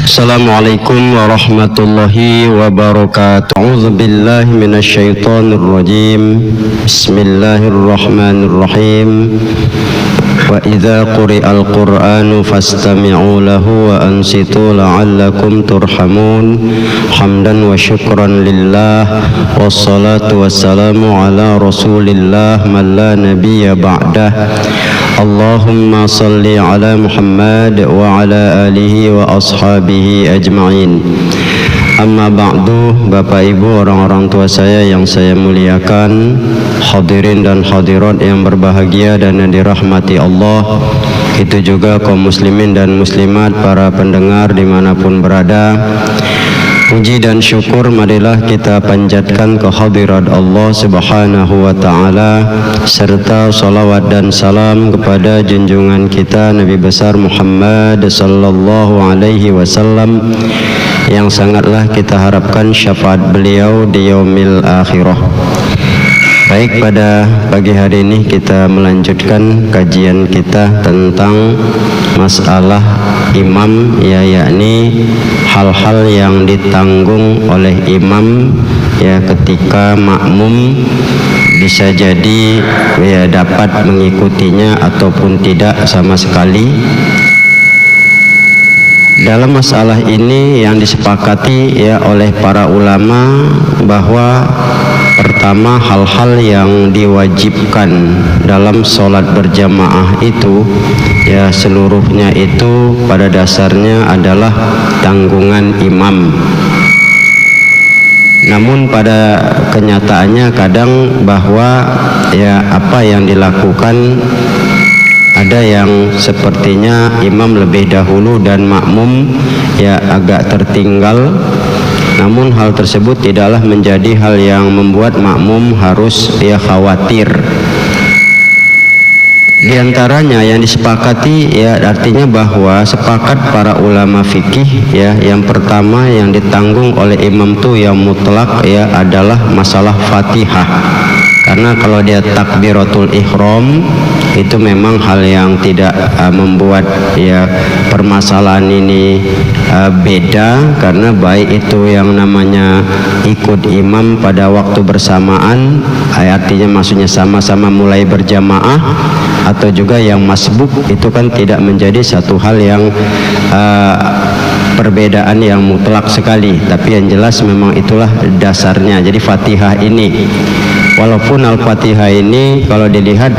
Assalamualaikum warahmatullahi wabarakatuh. A'udzu billahi minasyaitonir rajim. Bismillahirrahmanirrahim. Wa idza quri'al Qur'anu fastami'u lahu wa ansitu la'allakum turhamun. Hamdan wa syukran lillah wassalatu wassalamu ala Rasulillah man la nabiyya ba'dah. Allahumma salli ala Muhammad wa ala alihi wa ashabihi ajma'in. Amma ba'du, Bapak Ibu, orang-orang tua saya yang saya muliakan, hadirin dan hadirat yang berbahagia dan yang dirahmati Allah, itu juga kaum muslimin dan muslimat, para pendengar dimanapun berada. Puji dan syukur marilah kita panjatkan kehadirat Allah Subhanahu wa ta'ala, serta salawat dan salam kepada junjungan kita Nabi besar Muhammad sallallahu alaihi wasallam, yang sangatlah kita harapkan syafaat beliau di yaumil akhirah. Baik, pada pagi hari ini kita melanjutkan kajian kita tentang masalah imam, yakni hal-hal yang ditanggung oleh imam ketika makmum bisa jadi dapat mengikutinya ataupun tidak sama sekali. Dalam masalah ini yang disepakati oleh para ulama bahwa pertama, hal-hal yang diwajibkan dalam sholat berjamaah itu seluruhnya itu pada dasarnya adalah tanggungan imam. Namun pada kenyataannya kadang bahwa apa yang dilakukan ada yang sepertinya imam lebih dahulu dan makmum agak tertinggal. Namun hal tersebut tidaklah menjadi hal yang membuat makmum harus khawatir. Di antaranya yang disepakati artinya bahwa sepakat para ulama fikih yang pertama yang ditanggung oleh imam itu yang mutlak adalah masalah Fatihah. Karena kalau dia takbiratul ihram itu memang hal yang tidak membuat permasalahan ini beda, karena baik itu yang namanya ikut imam pada waktu bersamaan, artinya maksudnya sama-sama mulai berjamaah, atau juga yang masbuk, itu kan tidak menjadi satu hal yang perbedaan yang mutlak sekali. Tapi yang jelas memang itulah dasarnya. Jadi Fatihah ini, walaupun Al-Fatihah ini kalau dilihat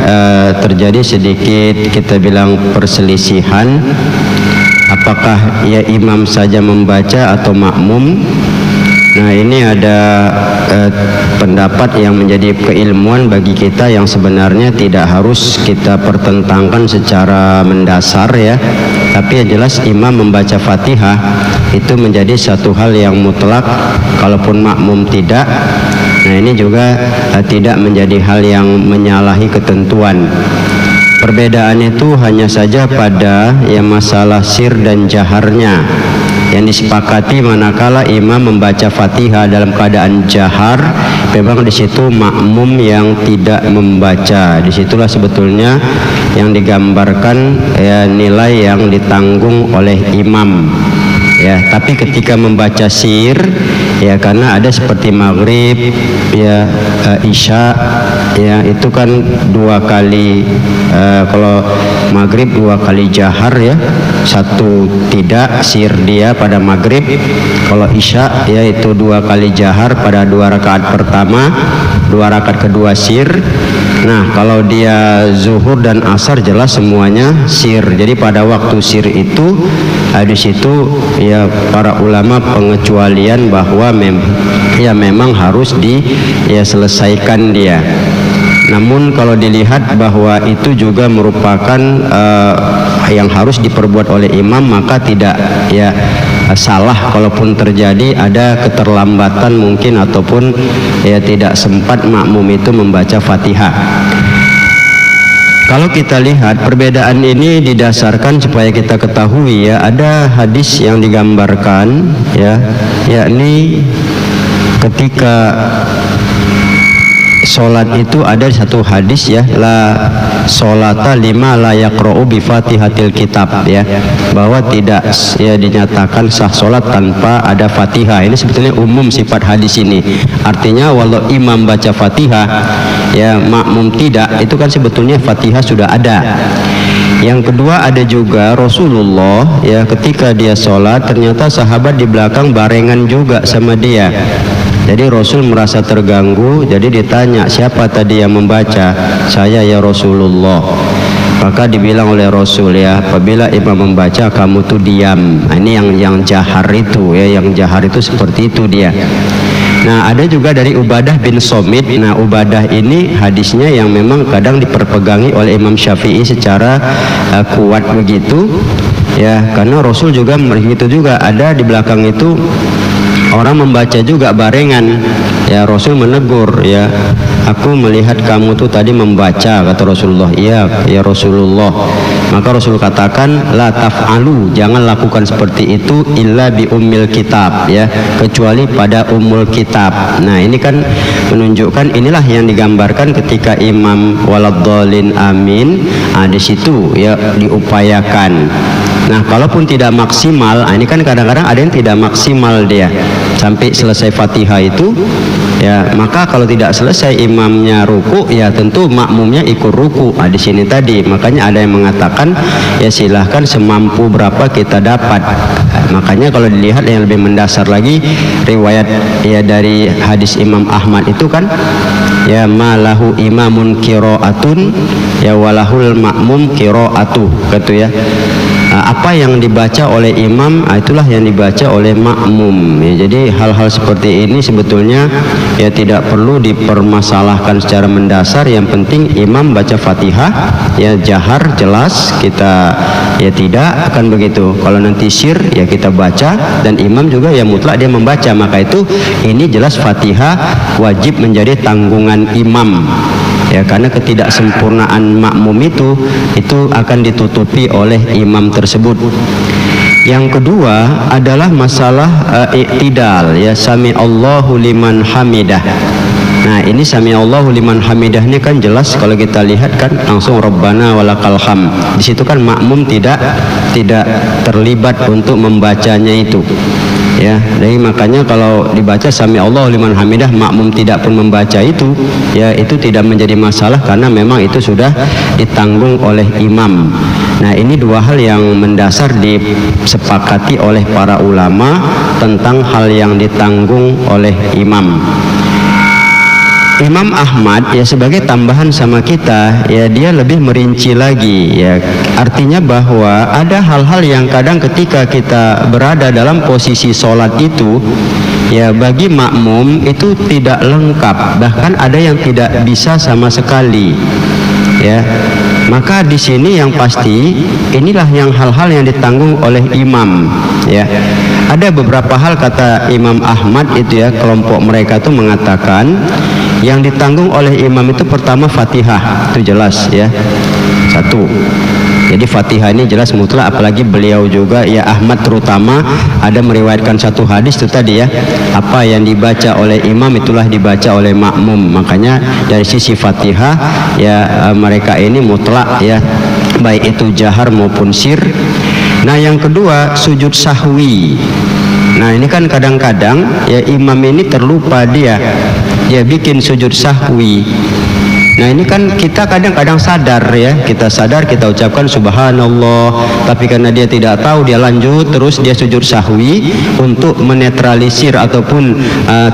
terjadi sedikit kita bilang perselisihan, apakah imam saja membaca atau makmum. Nah, ini ada pendapat yang menjadi keilmuan bagi kita yang sebenarnya tidak harus kita pertentangkan secara mendasar tapi yang jelas imam membaca Fatihah itu menjadi satu hal yang mutlak, kalaupun makmum tidak. Nah, ini juga tidak menjadi hal yang menyalahi ketentuan. Perbedaan itu hanya saja pada masalah sir dan jaharnya. Yang disepakati manakala imam membaca Fatihah dalam keadaan jahar, memang di situ makmum yang tidak membaca. Disitulah sebetulnya yang digambarkan nilai yang ditanggung oleh imam. Tapi ketika membaca sir, karena ada seperti maghrib, isya, itu kan dua kali. Kalau maghrib dua kali jahar, satu tidak sir dia pada maghrib. Kalau isya itu dua kali jahar pada dua rakaat pertama, dua rakaat kedua sir. Nah, kalau dia zuhur dan asar jelas semuanya sir. Jadi pada waktu sir itu di situ para ulama pengecualian bahwa memang harus diselesaikan dia. Namun kalau dilihat bahwa itu juga merupakan yang harus diperbuat oleh imam, maka tidak salah kalaupun terjadi ada keterlambatan mungkin ataupun tidak sempat makmum itu membaca Fatihah. Kalau kita lihat perbedaan ini didasarkan supaya kita ketahui ada hadis yang digambarkan yakni ketika Sholat itu ada satu hadis ya, la sholata lima la yaqra'u bi fatihatil kitab ya, bahwa tidak ya dinyatakan sah sholat tanpa ada Fatihah. Ini sebetulnya umum sifat hadis ini. Artinya walau imam baca Fatihah ya makmum tidak, itu kan sebetulnya Fatihah sudah ada. Yang kedua ada juga Rasulullah ya ketika dia sholat ternyata sahabat di belakang barengan juga sama dia. Jadi Rasul merasa terganggu, jadi ditanya siapa tadi yang membaca? Saya ya Rasulullah. Maka dibilang oleh Rasul ya, apabila imam membaca kamu tuh diam. Nah, ini yang jahar itu ya, yang jahar itu seperti itu dia. Nah ada juga dari Ubadah bin Somit. Nah Ubadah ini hadisnya yang memang kadang diperpegangi oleh Imam Syafi'i secara kuat begitu ya, karena Rasul juga begitu juga, ada di belakang itu orang membaca juga barengan ya, Rasul menegur ya, aku melihat kamu tuh tadi membaca, kata Rasulullah. Iya ya Rasulullah. Maka Rasul katakan la taf'alu, jangan lakukan seperti itu illa bi ummil kitab ya, kecuali pada ummul kitab. Nah ini kan menunjukkan inilah yang digambarkan ketika imam waladhdallin amin, di situ ya diupayakan. Nah kalaupun tidak maksimal, ini kan kadang-kadang ada yang tidak maksimal dia sampai selesai Fatihah itu ya, maka kalau tidak selesai imamnya ruku ya tentu makmumnya ikut ruku. Di sini tadi makanya ada yang mengatakan ya silahkan semampu berapa kita dapat. Makanya kalau dilihat yang lebih mendasar lagi riwayat ya dari hadis Imam Ahmad itu kan ya malahu imamun qiraatun ya walahul makmum qiraatu gitu ya. Apa yang dibaca oleh imam itulah yang dibaca oleh makmum ya. Jadi hal-hal seperti ini sebetulnya ya tidak perlu dipermasalahkan secara mendasar. Yang penting imam baca Fatihah ya jahar jelas, kita ya tidak akan begitu. Kalau nanti syir ya kita baca, dan imam juga ya mutlak dia membaca. Maka itu ini jelas Fatihah wajib menjadi tanggungan imam ya, karena ketidaksempurnaan makmum itu akan ditutupi oleh imam tersebut. Yang kedua adalah masalah i'tidal ya, sami Allahu liman hamidah. Nah ini sami Allahu liman hamidah ini kan jelas kalau kita lihat kan langsung Rabbana walakal hamd. Di situ kan makmum tidak terlibat untuk membacanya itu. Ya, jadi makanya kalau dibaca sami Allahu liman hamidah makmum tidak pun membaca itu, ya itu tidak menjadi masalah karena memang itu sudah ditanggung oleh imam. Nah, ini dua hal yang mendasar disepakati oleh para ulama tentang hal yang ditanggung oleh imam. Imam Ahmad ya sebagai tambahan sama kita ya, dia lebih merinci lagi ya, artinya bahwa ada hal-hal yang kadang ketika kita berada dalam posisi sholat itu ya bagi makmum itu tidak lengkap, bahkan ada yang tidak bisa sama sekali ya. Maka di sini yang pasti inilah yang hal-hal yang ditanggung oleh imam ya. Ada beberapa hal kata Imam Ahmad itu ya, kelompok mereka itu mengatakan yang ditanggung oleh imam itu pertama Fatihah, itu jelas ya, satu. Jadi Fatihah ini jelas mutlak, apalagi beliau juga ya Ahmad terutama ada meriwayatkan satu hadis itu tadi ya, apa yang dibaca oleh imam itulah dibaca oleh makmum. Makanya dari sisi Fatihah ya mereka ini mutlak ya, baik itu jahar maupun sir. Nah yang kedua sujud sahwi. Nah ini kan kadang-kadang ya imam ini terlupa dia bikin sujud sahwi. Nah ini kan kita kadang-kadang sadar ya, kita sadar kita ucapkan subhanallah, tapi karena dia tidak tahu dia lanjut terus dia sujud sahwi untuk menetralisir ataupun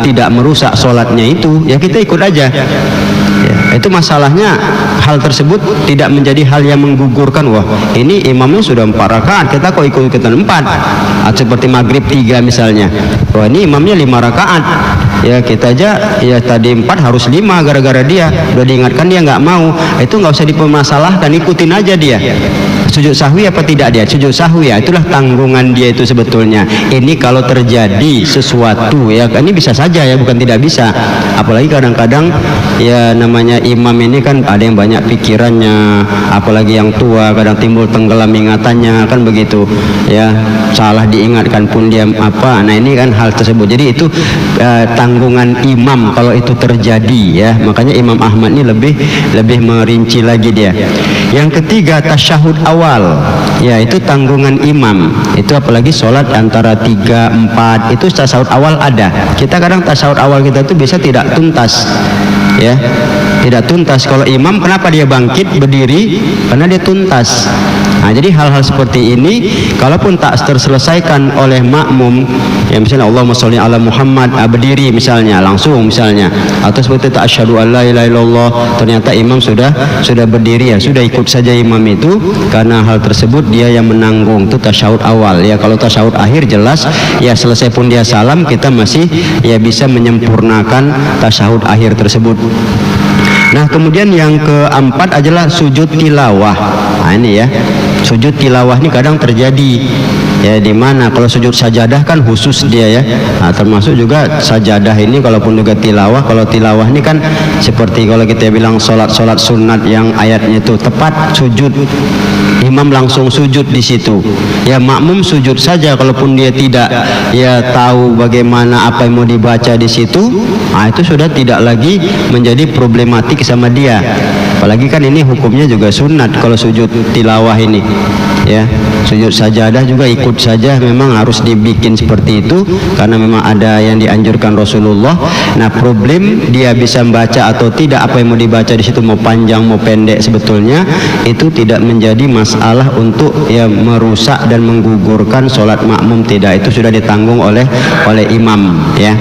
tidak merusak sholatnya itu ya, kita ikut aja ya. Itu masalahnya hal tersebut tidak menjadi hal yang menggugurkan, wah ini imamnya sudah 4 rakaat kita kok ikut-ikutan 4, seperti maghrib 3 misalnya, wah ini imamnya 5 rakaat ya, kita aja ya tadi 4 harus 5 gara-gara dia udah diingatkan dia nggak mau. Itu nggak usah dipermasalahkan, ikutin aja dia. Sujud sahwi apa tidak dia? Sujud sahwi ya, itulah tanggungan dia itu sebetulnya. Ini kalau terjadi sesuatu ya, ini bisa saja ya, bukan tidak bisa. Apalagi kadang-kadang ya namanya imam ini kan ada yang banyak pikirannya, apalagi yang tua kadang timbul tenggelam ingatannya kan begitu ya, salah diingatkan pun dia apa. Nah ini kan hal tersebut, jadi itu tanggungan imam kalau itu terjadi ya. Makanya Imam Ahmad ini lebih merinci lagi dia. Yang ketiga tasyahud awal, ya itu tanggungan imam. Itu apalagi sholat antara 3, 4 itu tasyahud awal ada. Kita kadang tasyahud awal kita itu bisa tidak tuntas, ya tidak tuntas. Kalau imam kenapa dia bangkit berdiri? Karena dia tuntas. Nah, jadi hal-hal seperti ini kalaupun tak terselesaikan oleh makmum, ya misalnya Allahumma sholli ala Muhammad, berdiri misalnya langsung misalnya, atau seperti itu asyhadu an la ilaha illallah, ternyata imam sudah berdiri, ya sudah ikut saja imam itu, karena hal tersebut dia yang menanggung. Itu tasyahud awal ya. Kalau tasyahud akhir jelas ya, selesai pun dia salam, kita masih ya bisa menyempurnakan tasyahud akhir tersebut. Nah kemudian yang keempat adalah sujud tilawah. Nah ini ya, sujud tilawah ini kadang terjadi ya, di mana kalau sujud sajadah kan khusus dia ya. Nah, termasuk juga sajadah ini kalaupun juga tilawah. Kalau tilawah ini kan seperti kalau kita bilang sholat sunat yang ayatnya itu tepat sujud, imam langsung sujud di situ. Ya makmum sujud saja kalaupun dia tidak ya tahu bagaimana apa yang mau dibaca di situ. Nah, itu sudah tidak lagi menjadi problematik sama dia. Apalagi kan ini hukumnya juga sunat kalau sujud tilawah ini. Ya, sujud sajadah juga ikut saja, memang harus dibikin seperti itu karena memang ada yang dianjurkan Rasulullah. Nah, problem dia bisa membaca atau tidak apa yang mau dibaca di situ, mau panjang mau pendek, sebetulnya itu tidak menjadi masalah untuk ya merusak dan menggugurkan sholat makmum, tidak. Itu sudah ditanggung oleh imam ya.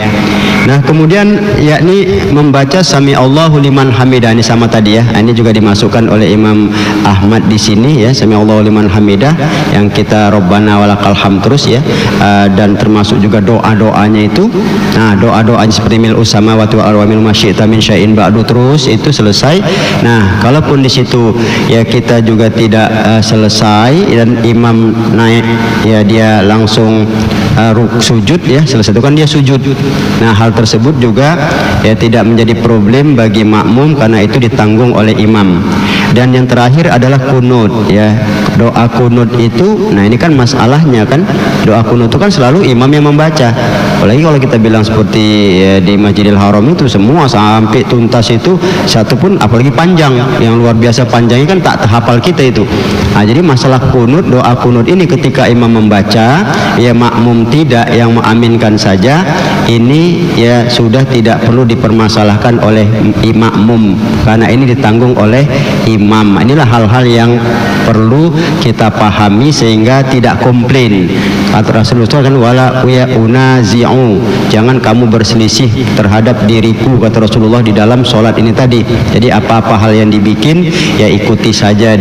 Nah kemudian yakni membaca sami Allahu liman hamidah, ini sama tadi ya. Ini juga dimasukkan oleh Imam Ahmad di sini ya, sami Allahu liman hamidah, yang kita Rabbana walakal hamd terus ya. Dan termasuk juga doa-doanya itu. Nah doa-doanya seperti mil usama wa mil masyi'ta min syai'in ba'du, terus itu selesai. Nah kalaupun di situ ya kita juga tidak selesai dan imam naik ya, dia langsung sujud ya, selesai itu kan dia sujud. Nah hal tersebut juga ya tidak menjadi problem bagi makmum karena itu ditanggung oleh imam. Dan yang terakhir adalah kunut ya, doa kunut itu. Nah ini kan masalahnya kan, doa kunut itu kan selalu imam yang membaca. Apalagi kalau kita bilang seperti ya, di Masjidil Haram itu semua sampai tuntas itu satu pun, apalagi panjang yang luar biasa panjangnya kan tak terhafal kita itu. Nah jadi masalah kunut, doa kunut ini ketika imam membaca ya makmum tidak, yang mengaminkan saja, ini ya sudah tidak perlu dipermasalahkan oleh makmum karena ini ditanggung oleh imam. Inilah hal-hal yang perlu kita pahami sehingga tidak komplain. Kata Rasulullah kan wala ya unazi'u, jangan kamu berselisih terhadap diriku, kata Rasulullah di dalam sholat ini tadi. Jadi apa-apa hal yang dibikin ya ikuti saja.